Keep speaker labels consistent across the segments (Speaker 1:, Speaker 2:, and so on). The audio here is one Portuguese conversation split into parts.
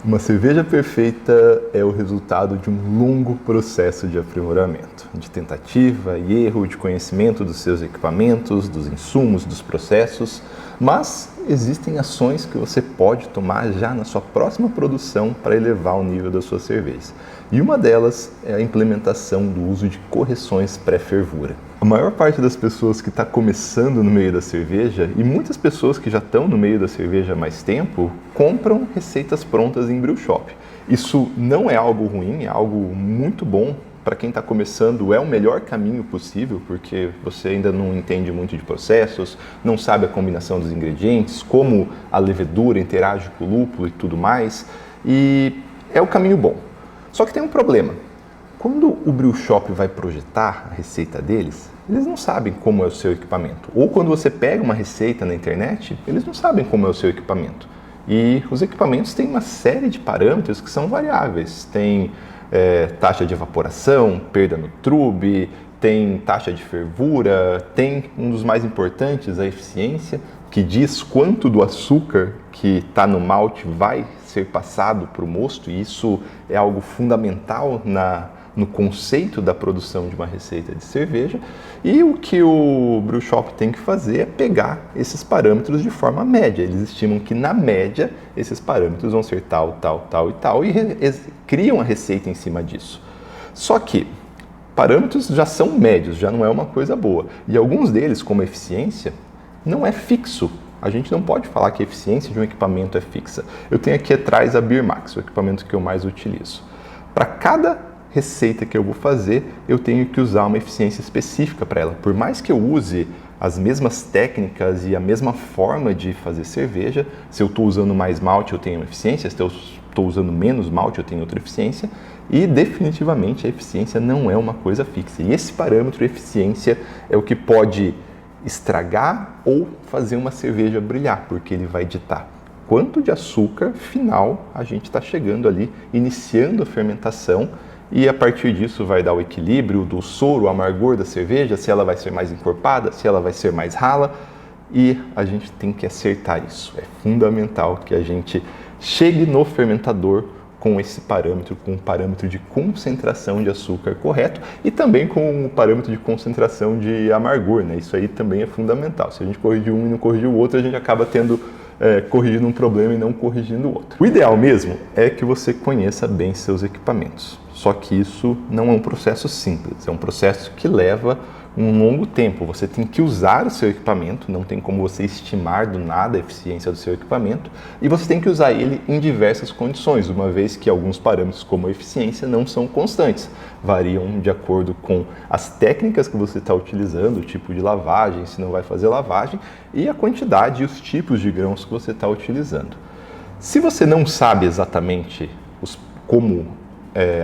Speaker 1: Uma cerveja perfeita é o resultado de um longo processo de aprimoramento, de tentativa e erro, de conhecimento dos seus equipamentos, dos insumos, dos processos, mas existem ações que você pode tomar já na sua próxima produção para elevar o nível das suas cervejas. E uma delas é a implementação do uso de correções pré-fervura. A maior parte das pessoas que está começando no meio da cerveja, e muitas pessoas que já estão no meio da cerveja há mais tempo, compram receitas prontas em brew shop. Isso não é algo ruim, é algo muito bom. Para quem está começando, é o melhor caminho possível, porque você ainda não entende muito de processos, não sabe a combinação dos ingredientes, como a levedura interage com o lúpulo e tudo mais, e é o caminho bom. Só que tem um problema. Quando o brew shop vai projetar a receita deles, eles não sabem como é o seu equipamento. Ou quando você pega uma receita na internet, eles não sabem como é o seu equipamento. E os equipamentos têm uma série de parâmetros que são variáveis. Tem taxa de evaporação, perda no trube, tem taxa de fervura, tem um dos mais importantes, a eficiência, que diz quanto do açúcar que está no malte vai ser passado para o mosto, e isso é algo fundamental no conceito da produção de uma receita de cerveja. E o que o brew shop tem que fazer é pegar esses parâmetros de forma média. Eles estimam que, na média, esses parâmetros vão ser tal, tal, tal e tal, e criam a receita em cima disso. Só que parâmetros já são médios, já não é uma coisa boa. E alguns deles, como a eficiência, não é fixo. A gente não pode falar que a eficiência de um equipamento é fixa. Eu tenho aqui atrás a Beer Max, o equipamento que eu mais utilizo. Para cada receita que eu vou fazer, eu tenho que usar uma eficiência específica para ela. Por mais que eu use as mesmas técnicas e a mesma forma de fazer cerveja, se eu estou usando mais malte, eu tenho uma eficiência, se eu estou usando menos malte, eu tenho outra eficiência, e definitivamente a eficiência não é uma coisa fixa. E esse parâmetro, eficiência, é o que pode estragar ou fazer uma cerveja brilhar, porque ele vai ditar quanto de açúcar final a gente está chegando ali, iniciando a fermentação, e a partir disso vai dar o equilíbrio do soro, o amargor da cerveja, se ela vai ser mais encorpada, se ela vai ser mais rala, e a gente tem que acertar isso. É fundamental que a gente chegue no fermentador com esse parâmetro, com o parâmetro de concentração de açúcar correto e também com o parâmetro de concentração de amargor, né? Isso aí também é fundamental. Se a gente corrigir um e não corrigir o outro, a gente acaba corrigindo um problema e não corrigindo o outro. O ideal mesmo é que você conheça bem seus equipamentos. Só que isso não é um processo simples, é um processo que leva um longo tempo. Você tem que usar o seu equipamento, não tem como você estimar do nada a eficiência do seu equipamento, e você tem que usar ele em diversas condições, uma vez que alguns parâmetros como a eficiência não são constantes, variam de acordo com as técnicas que você está utilizando, o tipo de lavagem, se não vai fazer lavagem, e a quantidade e os tipos de grãos que você está utilizando. Se você não sabe exatamente como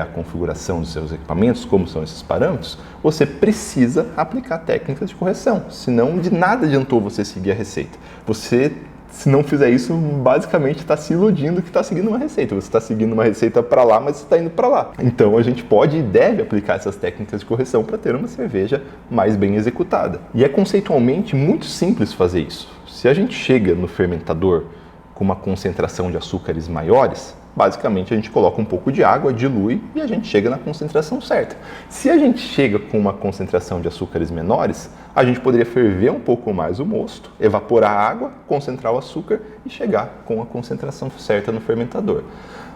Speaker 1: a configuração dos seus equipamentos, como são esses parâmetros, você precisa aplicar técnicas de correção, senão de nada adiantou você seguir a receita. Você, se não fizer isso, basicamente está se iludindo que está seguindo uma receita. Você está seguindo uma receita para lá, mas você está indo para lá. Então a gente pode e deve aplicar essas técnicas de correção para ter uma cerveja mais bem executada. E é conceitualmente muito simples fazer isso. Se a gente chega no fermentador com uma concentração de açúcares maiores, basicamente a gente coloca um pouco de água, dilui e a gente chega na concentração certa. Se a gente chega com uma concentração de açúcares menores, a gente poderia ferver um pouco mais o mosto, evaporar a água, concentrar o açúcar e chegar com a concentração certa no fermentador.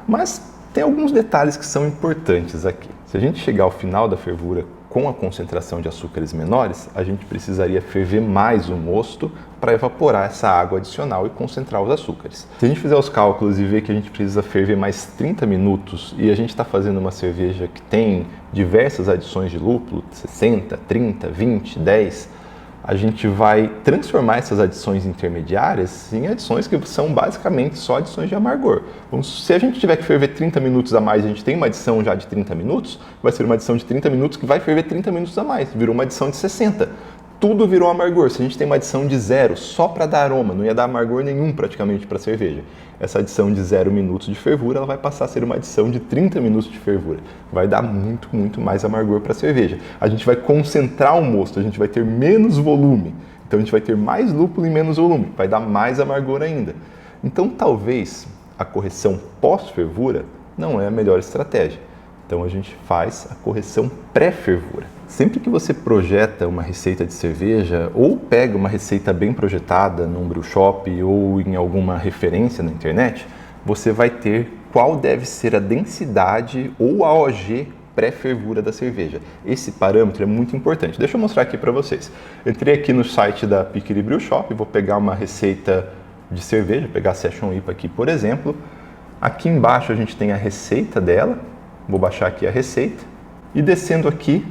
Speaker 1: Mas tem alguns detalhes que são importantes aqui. Se a gente chegar ao final da fervura com a concentração de açúcares menores, a gente precisaria ferver mais o mosto para evaporar essa água adicional e concentrar os açúcares. Se a gente fizer os cálculos e ver que a gente precisa ferver mais 30 minutos e a gente está fazendo uma cerveja que tem diversas adições de lúpulo, 60, 30, 20, 10, a gente vai transformar essas adições intermediárias em adições que são basicamente só adições de amargor. Se a gente tiver que ferver 30 minutos a mais e a gente tem uma adição já de 30 minutos, vai ser uma adição de 30 minutos que vai ferver 30 minutos a mais, virou uma adição de 60. Tudo virou amargor. Se a gente tem uma adição de 0 só para dar aroma, não ia dar amargor nenhum praticamente para a cerveja. Essa adição de 0 minutos de fervura, ela vai passar a ser uma adição de 30 minutos de fervura. Vai dar muito, muito mais amargor para a cerveja. A gente vai concentrar o mosto, a gente vai ter menos volume. Então a gente vai ter mais lúpulo e menos volume. Vai dar mais amargor ainda. Então talvez a correção pós-fervura não é a melhor estratégia. Então a gente faz a correção pré-fervura. Sempre que você projeta uma receita de cerveja ou pega uma receita bem projetada num brew shop ou em alguma referência na internet, você vai ter qual deve ser a densidade ou a OG pré-fervura da cerveja. Esse parâmetro é muito importante. Deixa eu mostrar aqui para vocês. Entrei aqui no site da Piquiri Brew Shop, vou pegar uma receita de cerveja, pegar a Session IPA aqui, por exemplo. Aqui embaixo a gente tem a receita dela. Vou baixar aqui a receita. E descendo aqui,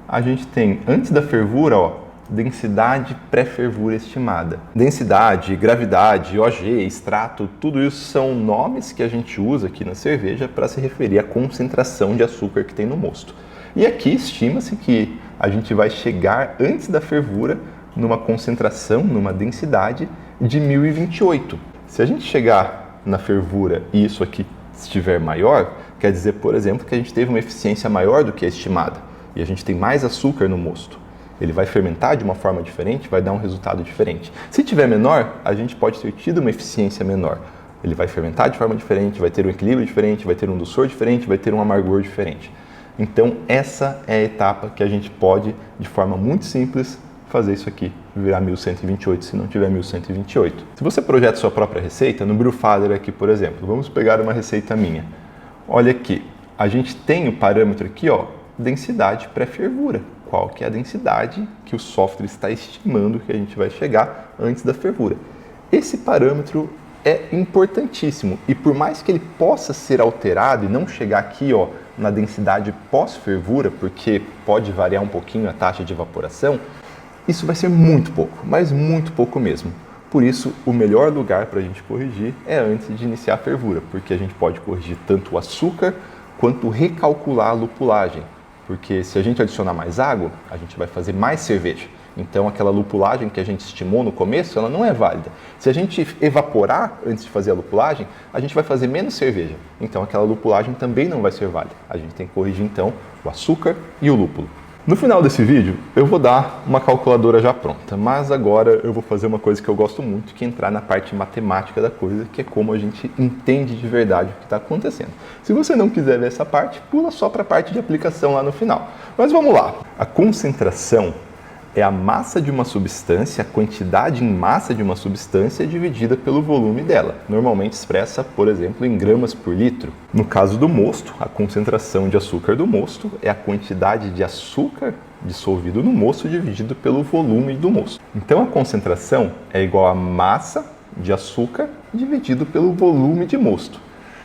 Speaker 1: a gente tem, antes da fervura, ó, densidade pré-fervura estimada. Densidade, gravidade, OG, extrato, tudo isso são nomes que a gente usa aqui na cerveja para se referir à concentração de açúcar que tem no mosto. E aqui estima-se que a gente vai chegar antes da fervura numa concentração, numa densidade de 1028. Se a gente chegar na fervura e isso aqui estiver maior, quer dizer, por exemplo, que a gente teve uma eficiência maior do que a estimada e a gente tem mais açúcar no mosto. Ele vai fermentar de uma forma diferente, vai dar um resultado diferente. Se tiver menor, a gente pode ter tido uma eficiência menor. Ele vai fermentar de forma diferente, vai ter um equilíbrio diferente, vai ter um dulçor diferente, vai ter um amargor diferente. Então, essa é a etapa que a gente pode, de forma muito simples, fazer isso aqui, virar 1128 se não tiver 1128. Se você projeta sua própria receita, no Brewfather aqui, por exemplo, vamos pegar uma receita minha. Olha aqui, a gente tem o parâmetro aqui, ó, densidade pré-fervura. Qual que é a densidade que o software está estimando que a gente vai chegar antes da fervura. Esse parâmetro é importantíssimo e por mais que ele possa ser alterado e não chegar aqui, ó, na densidade pós-fervura, porque pode variar um pouquinho a taxa de evaporação, isso vai ser muito pouco, mas muito pouco mesmo. Por isso, o melhor lugar para a gente corrigir é antes de iniciar a fervura, porque a gente pode corrigir tanto o açúcar quanto recalcular a lupulagem. Porque se a gente adicionar mais água, a gente vai fazer mais cerveja. Então aquela lupulagem que a gente estimou no começo, ela não é válida. Se a gente evaporar antes de fazer a lupulagem, a gente vai fazer menos cerveja. Então aquela lupulagem também não vai ser válida. A gente tem que corrigir então o açúcar e o lúpulo. No final desse vídeo, eu vou dar uma calculadora já pronta, mas agora eu vou fazer uma coisa que eu gosto muito, que é entrar na parte matemática da coisa, que é como a gente entende de verdade o que está acontecendo. Se você não quiser ver essa parte, pula só para a parte de aplicação lá no final. Mas vamos lá. A concentração é a massa de uma substância, a quantidade em massa de uma substância dividida pelo volume dela, normalmente expressa, por exemplo, em gramas por litro. No caso do mosto, a concentração de açúcar do mosto é a quantidade de açúcar dissolvido no mosto dividido pelo volume do mosto. Então a concentração é igual a massa de açúcar dividido pelo volume de mosto.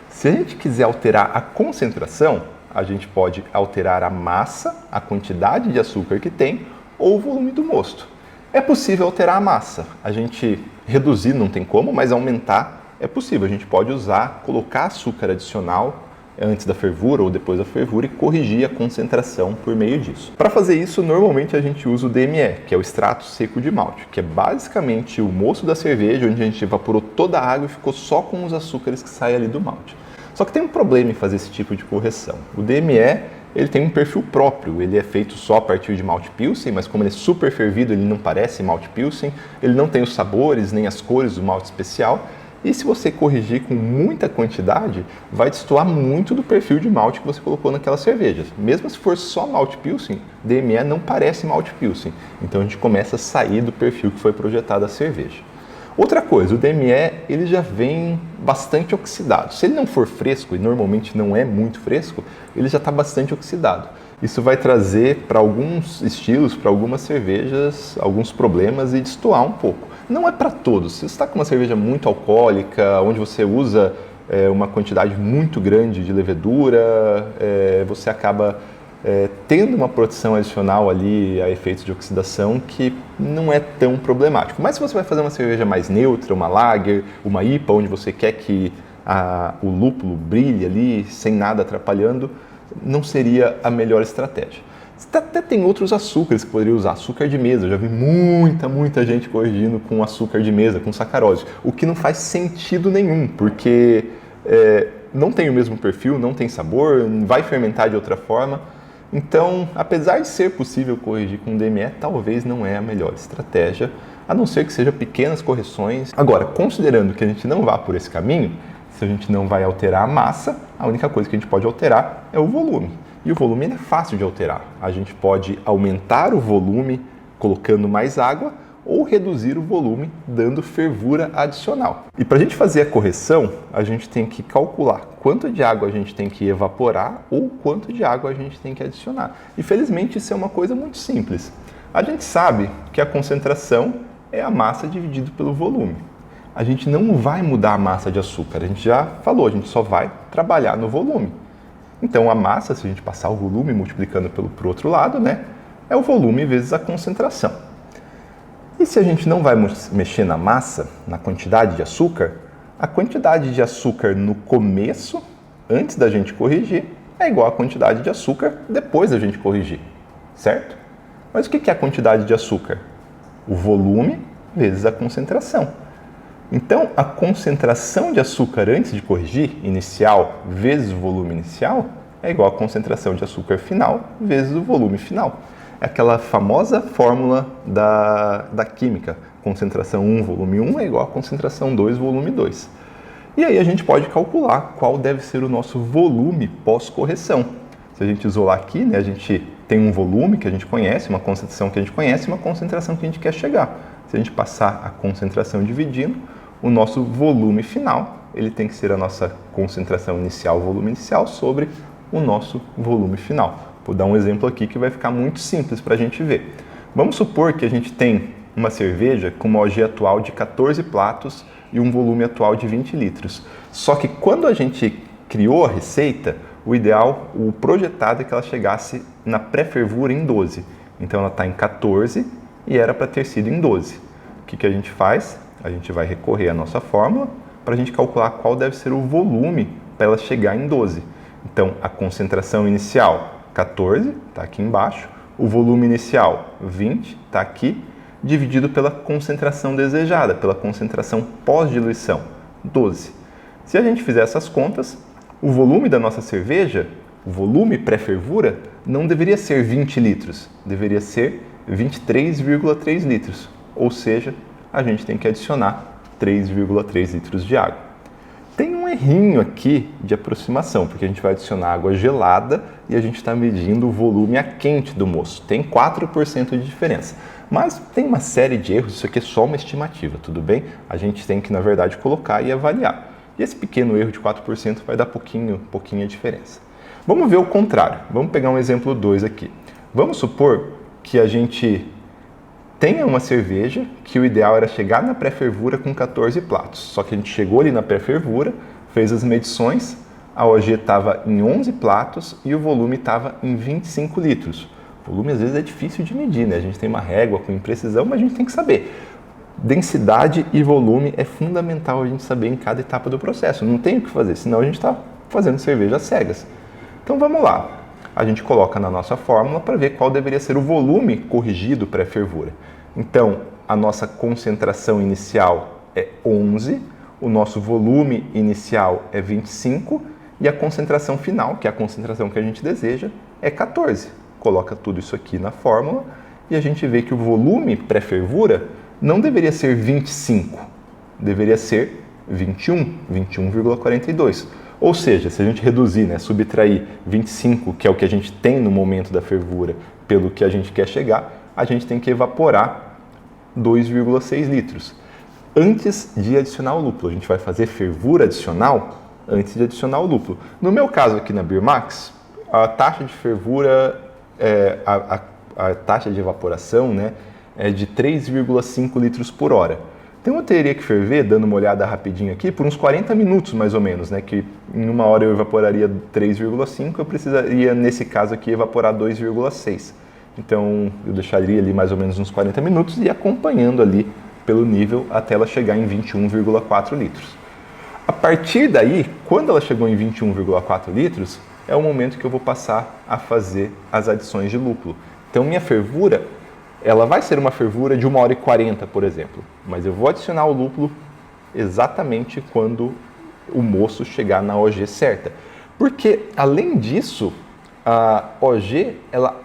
Speaker 1: Se a gente quiser alterar a concentração, a gente pode alterar a massa, a quantidade de açúcar que tem, ou o volume do mosto. É possível alterar a massa. A gente reduzir não tem como, mas aumentar é possível. A gente pode usar, colocar açúcar adicional antes da fervura ou depois da fervura e corrigir a concentração por meio disso. Para fazer isso, normalmente a gente usa o DME, que é o extrato seco de malte, que é basicamente o mosto da cerveja, onde a gente evaporou toda a água e ficou só com os açúcares que saem ali do malte. Só que tem um problema em fazer esse tipo de correção. O DME ele tem um perfil próprio, ele é feito só a partir de malte pilsen, mas como ele é super fervido, ele não parece malte pilsen, ele não tem os sabores nem as cores do malte especial, e se você corrigir com muita quantidade, vai destoar muito do perfil de malte que você colocou naquelas cervejas. Mesmo se for só malte pilsen, DME não parece malte pilsen, então a gente começa a sair do perfil que foi projetado a cerveja. Outra coisa, o DME ele já vem bastante oxidado. Se ele não for fresco, e normalmente não é muito fresco, ele já está bastante oxidado. Isso vai trazer para alguns estilos, para algumas cervejas, alguns problemas e destoar um pouco. Não é para todos. Se você está com uma cerveja muito alcoólica, onde você usa uma quantidade muito grande de levedura, você acaba tendo uma proteção adicional ali a efeitos de oxidação que não é tão problemático. Mas se você vai fazer uma cerveja mais neutra, uma lager, uma IPA, onde você quer que o lúpulo brilhe ali sem nada atrapalhando, não seria a melhor estratégia. Até tem outros açúcares que poderia usar, açúcar de mesa. Eu já vi muita gente corrigindo com açúcar de mesa, com sacarose, o que não faz sentido nenhum, porque não tem o mesmo perfil, não tem sabor, vai fermentar de outra forma. Então, apesar de ser possível corrigir com DME, talvez não é a melhor estratégia, a não ser que seja pequenas correções. Agora, considerando que a gente não vá por esse caminho, Se a gente não vai alterar a massa, a única coisa que a gente pode alterar é o volume. E o volume é fácil de alterar. A gente pode aumentar o volume colocando mais água ou reduzir o volume dando fervura adicional. E para a gente fazer a correção, a gente tem que calcular quanto de água a gente tem que evaporar ou quanto de água a gente tem que adicionar. E felizmente isso é uma coisa muito simples. A gente sabe que a concentração é a massa dividido pelo volume. A gente não vai mudar a massa de açúcar, a gente já falou, a gente só vai trabalhar no volume. Então a massa, se a gente passar o volume multiplicando pelo outro lado, né, é o volume vezes a concentração. E se a gente não vai mexer na massa, na quantidade de açúcar, a quantidade de açúcar no começo, antes da gente corrigir, é igual à quantidade de açúcar depois da gente corrigir, certo? Mas o que é a quantidade de açúcar? O volume vezes a concentração. Então, a concentração de açúcar antes de corrigir, inicial vezes o volume inicial, é igual à concentração de açúcar final vezes o volume final. É aquela famosa fórmula da química. Concentração 1, volume 1 é igual a concentração 2, volume 2. E aí a gente pode calcular qual deve ser o nosso volume pós-correção. Se a gente isolar aqui, né, a gente tem um volume que a gente conhece, uma concentração que a gente conhece e uma concentração que a gente quer chegar. Se a gente passar a concentração dividindo, o nosso volume final, ele tem que ser a nossa concentração inicial, volume inicial, sobre o nosso volume final. Vou dar um exemplo aqui que vai ficar muito simples para a gente ver. Vamos supor que a gente tem uma cerveja com uma OG atual de 14 platos e um volume atual de 20 litros. Só que quando a gente criou a receita, o ideal, o projetado é que ela chegasse na pré-fervura em 12. Então ela está em 14 e era para ter sido em 12. O que a gente faz? A gente vai recorrer à nossa fórmula para a gente calcular qual deve ser o volume para ela chegar em 12. Então a concentração inicial 14, está aqui embaixo, o volume inicial 20, está aqui, dividido pela concentração desejada, pela concentração pós-diluição, 12. Se a gente fizer essas contas, o volume da nossa cerveja, o volume pré-fervura, não deveria ser 20 litros, deveria ser 23,3 litros, ou seja, a gente tem que adicionar 3,3 litros de água. Tem um errinho aqui de aproximação, porque a gente vai adicionar água gelada e a gente está medindo o volume a quente do moço. Tem 4% de diferença. Mas tem uma série de erros, isso aqui é só uma estimativa, tudo bem? A gente tem que, na verdade, colocar e avaliar. E esse pequeno erro de 4% vai dar pouquinho a diferença. Vamos ver o contrário. Vamos pegar um exemplo 2 aqui. Vamos supor que a gente tenha uma cerveja que o ideal era chegar na pré-fervura com 14 platos. Só que a gente chegou ali na pré-fervura, fez as medições, a OG estava em 11 platos e o volume estava em 25 litros. O volume às vezes é difícil de medir, né? A gente tem uma régua com imprecisão, mas a gente tem que saber. Densidade e volume é fundamental a gente saber em cada etapa do processo. Não tem o que fazer, senão a gente está fazendo cerveja às cegas. Então vamos lá. A gente coloca na nossa fórmula para ver qual deveria ser o volume corrigido pré-fervura. Então, a nossa concentração inicial é 11, o nosso volume inicial é 25 e a concentração final, que é a concentração que a gente deseja, é 14. Coloca tudo isso aqui na fórmula e a gente vê que o volume pré-fervura não deveria ser 25, deveria ser 21,42. Ou seja, se a gente reduzir, né, subtrair 25, que é o que a gente tem no momento da fervura, pelo que a gente quer chegar, a gente tem que evaporar 2,6 litros. Antes de adicionar o lúpulo, a gente vai fazer fervura adicional antes de adicionar o lúpulo. No meu caso aqui na Beer Max, a taxa de fervura, a taxa de evaporação, né, é de 3,5 litros por hora. Então eu teria que ferver, dando uma olhada rapidinho aqui, por uns 40 minutos mais ou menos, né? Que em uma hora eu evaporaria 3,5, eu precisaria, nesse caso aqui, evaporar 2,6. Então eu deixaria ali mais ou menos uns 40 minutos e ir acompanhando ali pelo nível até ela chegar em 21,4 litros. A partir daí, quando ela chegou em 21,4 litros, é o momento que eu vou passar a fazer as adições de lúpulo. Então minha fervura, ela vai ser uma fervura de 1h40, por exemplo, mas eu vou adicionar o lúpulo exatamente quando o moço chegar na OG certa. Porque, além disso, a OG, ela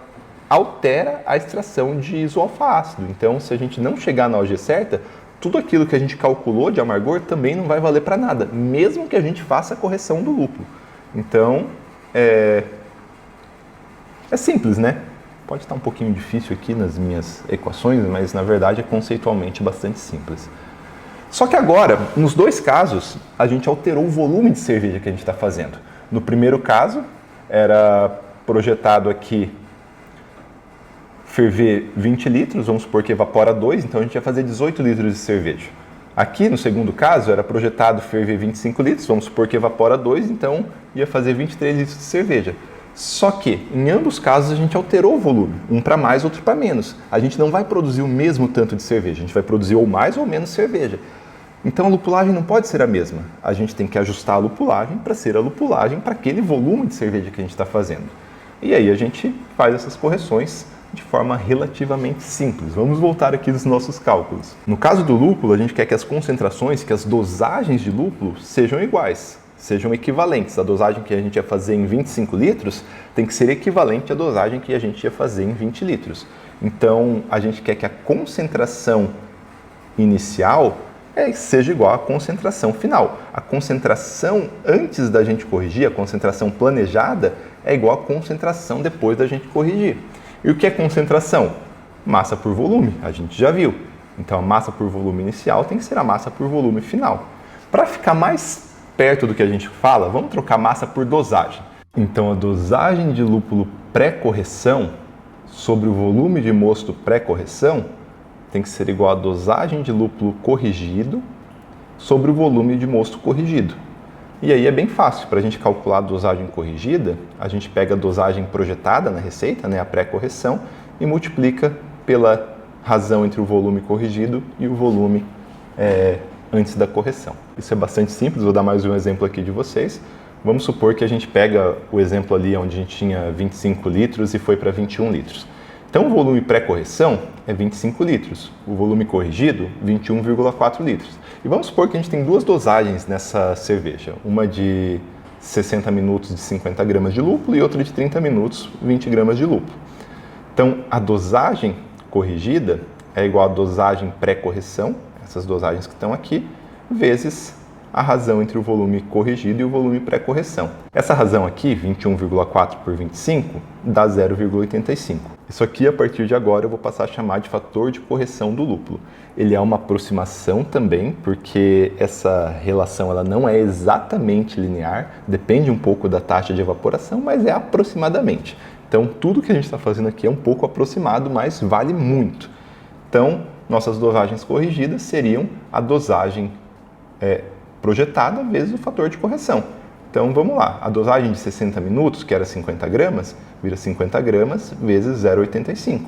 Speaker 1: altera a extração de isoalfa-ácido. Então, se a gente não chegar na OG certa, tudo aquilo que a gente calculou de amargor também não vai valer para nada, mesmo que a gente faça a correção do lúpulo. Então, é simples, né? Pode estar um pouquinho difícil aqui nas minhas equações, mas na verdade é conceitualmente bastante simples. Só que agora, nos dois casos, a gente alterou o volume de cerveja que a gente está fazendo. No primeiro caso, era projetado aqui ferver 20 litros, vamos supor que evapora 2, então a gente ia fazer 18 litros de cerveja. Aqui, no segundo caso, era projetado ferver 25 litros, vamos supor que evapora 2, então ia fazer 23 litros de cerveja. Só que, em ambos os casos, a gente alterou o volume, um para mais, outro para menos. A gente não vai produzir o mesmo tanto de cerveja, a gente vai produzir ou mais ou menos cerveja. Então a lupulagem não pode ser a mesma. A gente tem que ajustar a lupulagem para ser a lupulagem para aquele volume de cerveja que a gente está fazendo. E aí a gente faz essas correções de forma relativamente simples. Vamos voltar aqui nos nossos cálculos. No caso do lúpulo, a gente quer que as concentrações, que as dosagens de lúpulo sejam iguais, sejam equivalentes. A dosagem que a gente ia fazer em 25 litros tem que ser equivalente à dosagem que a gente ia fazer em 20 litros. Então, a gente quer que a concentração inicial seja igual à concentração final. A concentração antes da gente corrigir, a concentração planejada, é igual à concentração depois da gente corrigir. E o que é concentração? Massa por volume, a gente já viu. Então a massa por volume inicial tem que ser a massa por volume final. Para ficar mais perto do que a gente fala, vamos trocar massa por dosagem. Então a dosagem de lúpulo pré-correção sobre o volume de mosto pré-correção tem que ser igual à dosagem de lúpulo corrigido sobre o volume de mosto corrigido. E aí é bem fácil, para a gente calcular a dosagem corrigida, a gente pega a dosagem projetada na receita, né, a pré-correção, e multiplica pela razão entre o volume corrigido e o volume antes da correção. Isso é bastante simples, vou dar mais um exemplo aqui de vocês. Vamos supor que a gente pega o exemplo ali onde a gente tinha 25 litros e foi para 21 litros. Então o volume pré-correção é 25 litros, o volume corrigido 21,4 litros. E vamos supor que a gente tem duas dosagens nessa cerveja, uma de 60 minutos de 50 gramas de lúpulo e outra de 30 minutos, 20 gramas de lúpulo. Então a dosagem corrigida é igual à dosagem pré-correção, essas dosagens que estão aqui, vezes a razão entre o volume corrigido e o volume pré-correção. Essa razão aqui, 21,4 por 25, dá 0,85. Isso aqui, a partir de agora, eu vou passar a chamar de fator de correção do lúpulo. Ele é uma aproximação também, porque essa relação ela não é exatamente linear, depende um pouco da taxa de evaporação, mas é aproximadamente. Então, tudo que a gente está fazendo aqui é um pouco aproximado, mas vale muito. Então, nossas dosagens corrigidas seriam a dosagem projetada vezes o fator de correção. Então vamos lá, a dosagem de 60 minutos, que era 50 gramas, vira 50 gramas vezes 0,85,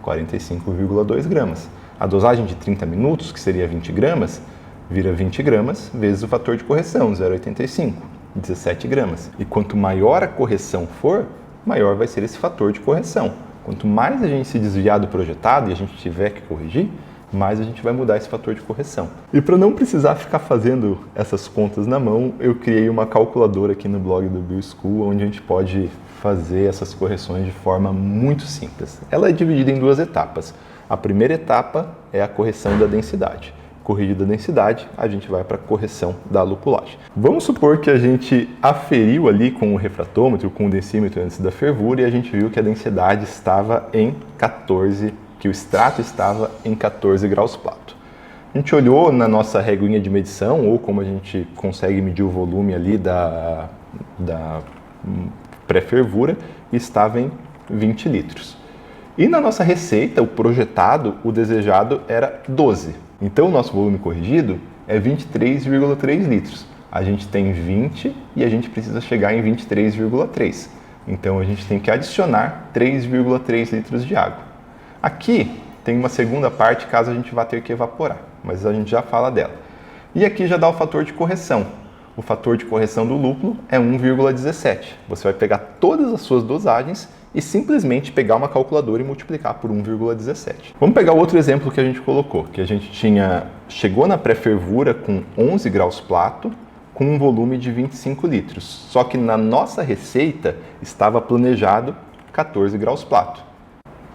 Speaker 1: 45,2 gramas. A dosagem de 30 minutos, que seria 20 gramas, vira 20 gramas vezes o fator de correção, 0,85, 17 gramas. E quanto maior a correção for, maior vai ser esse fator de correção. Quanto mais a gente se desviar do projetado e a gente tiver que corrigir, mais a gente vai mudar esse fator de correção. E para não precisar ficar fazendo essas contas na mão, eu criei uma calculadora aqui no blog do BioSchool, onde a gente pode fazer essas correções de forma muito simples. Ela é dividida em duas etapas. A primeira etapa é a correção da densidade. Corrigida a densidade, a gente vai para a correção da lupulagem. Vamos supor que a gente aferiu ali com o refratômetro, com o densímetro antes da fervura, e a gente viu que a densidade estava em 14, que o extrato estava em 14 graus Plato. A gente olhou na nossa reguinha de medição, ou como a gente consegue medir o volume ali da pré-fervura, e estava em 20 litros. E na nossa receita, o projetado, o desejado era 12. Então o nosso volume corrigido é 23,3 litros. A gente tem 20 e a gente precisa chegar em 23,3. Então a gente tem que adicionar 3,3 litros de água. Aqui tem uma segunda parte caso a gente vá ter que evaporar, mas a gente já fala dela. E aqui já dá o fator de correção. O fator de correção do lúpulo é 1,17. Você vai pegar todas as suas dosagens e simplesmente pegar uma calculadora e multiplicar por 1,17. Vamos pegar outro exemplo que a gente colocou, que a gente chegou na pré-fervura com 11 graus Plato, com um volume de 25 litros. Só que na nossa receita estava planejado 14 graus Plato.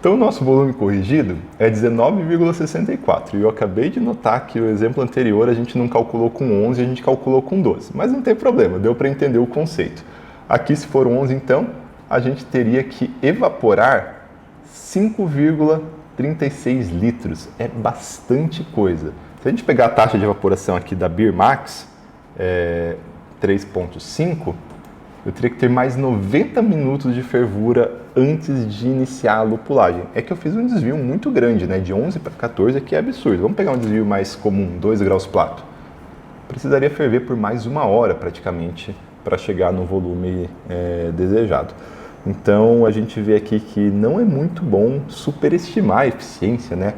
Speaker 1: Então o nosso volume corrigido é 19,64 e eu acabei de notar que o exemplo anterior a gente não calculou com 11, a gente calculou com 12, mas não tem problema, deu para entender o conceito. Aqui se for 11 então, a gente teria que evaporar 5,36 litros, é bastante coisa. Se a gente pegar a taxa de evaporação aqui da Beer Max, 3,5, eu teria que ter mais 90 minutos de fervura antes de iniciar a lupulagem. É que eu fiz um desvio muito grande, né? De 11 para 14, que é absurdo. Vamos pegar um desvio mais comum, 2 graus Plato. Precisaria ferver por mais 1 hora, praticamente, para chegar no volume desejado. Então, a gente vê aqui que não é muito bom superestimar a eficiência, né?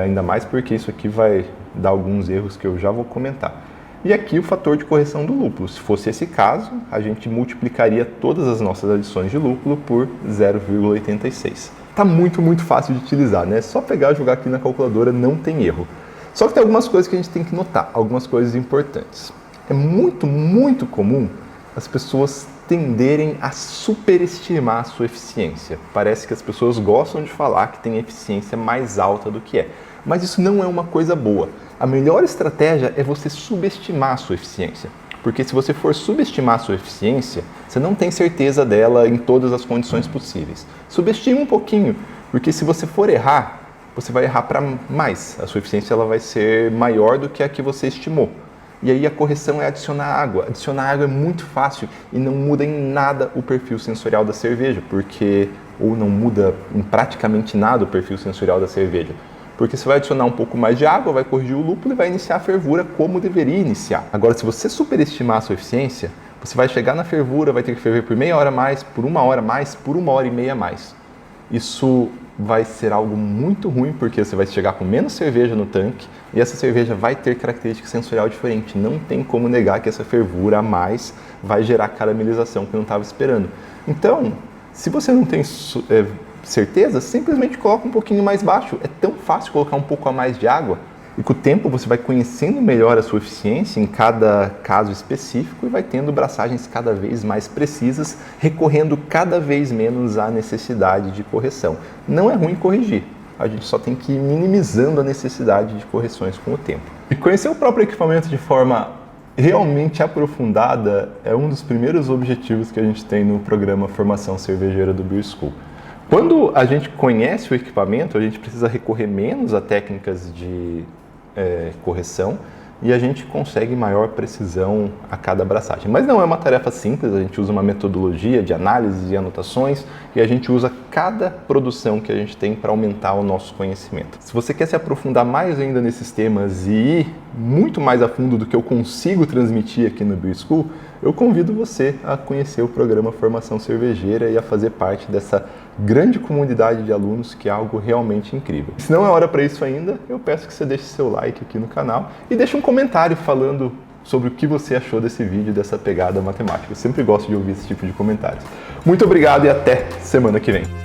Speaker 1: Ainda mais porque isso aqui vai dar alguns erros que eu já vou comentar. E aqui o fator de correção do lúpulo. Se fosse esse caso, a gente multiplicaria todas as nossas adições de lúpulo por 0,86. Tá muito fácil de utilizar, né? Só pegar e jogar aqui na calculadora, não tem erro. Só que tem algumas coisas que a gente tem que notar, algumas coisas importantes. É muito comum as pessoas tenderem a superestimar a sua eficiência. Parece que as pessoas gostam de falar que tem eficiência mais alta do que é. Mas isso não é uma coisa boa. A melhor estratégia é você subestimar a sua eficiência. Porque se você for subestimar a sua eficiência, você não tem certeza dela em todas as condições possíveis. Subestima um pouquinho, porque se você for errar, você vai errar para mais. A sua eficiência ela vai ser maior do que a que você estimou. E aí a correção é adicionar água. Adicionar água é muito fácil e não muda em nada o perfil sensorial da cerveja, ou não muda em praticamente nada o perfil sensorial da cerveja. Porque você vai adicionar um pouco mais de água, vai corrigir o lúpulo e vai iniciar a fervura como deveria iniciar. Agora, se você superestimar a sua eficiência, você vai chegar na fervura, vai ter que ferver por meia hora a mais, por 1 hora a mais, por 1 hora e meia a mais. Isso vai ser algo muito ruim, porque você vai chegar com menos cerveja no tanque e essa cerveja vai ter característica sensorial diferente. Não tem como negar que essa fervura a mais vai gerar caramelização que eu não estava esperando. Então, se você não tem certeza, simplesmente coloca um pouquinho mais baixo. É tão fácil colocar um pouco a mais de água e com o tempo você vai conhecendo melhor a sua eficiência em cada caso específico e vai tendo braçagens cada vez mais precisas, recorrendo cada vez menos à necessidade de correção. Não é ruim corrigir, a gente só tem que ir minimizando a necessidade de correções com o tempo. E conhecer o próprio equipamento de forma realmente aprofundada é um dos primeiros objetivos que a gente tem no programa Formação Cervejeira do Beer School. Quando a gente conhece o equipamento, a gente precisa recorrer menos a técnicas de correção e a gente consegue maior precisão a cada abraçagem. Mas não é uma tarefa simples, a gente usa uma metodologia de análise e anotações e a gente usa cada produção que a gente tem para aumentar o nosso conhecimento. Se você quer se aprofundar mais ainda nesses temas e ir muito mais a fundo do que eu consigo transmitir aqui no Beer School, eu convido você a conhecer o programa Formação Cervejeira e a fazer parte dessa grande comunidade de alunos, que é algo realmente incrível. Se não é hora para isso ainda, eu peço que você deixe seu like aqui no canal e deixe um comentário falando sobre o que você achou desse vídeo, dessa pegada matemática. Eu sempre gosto de ouvir esse tipo de comentários. Muito obrigado e até semana que vem.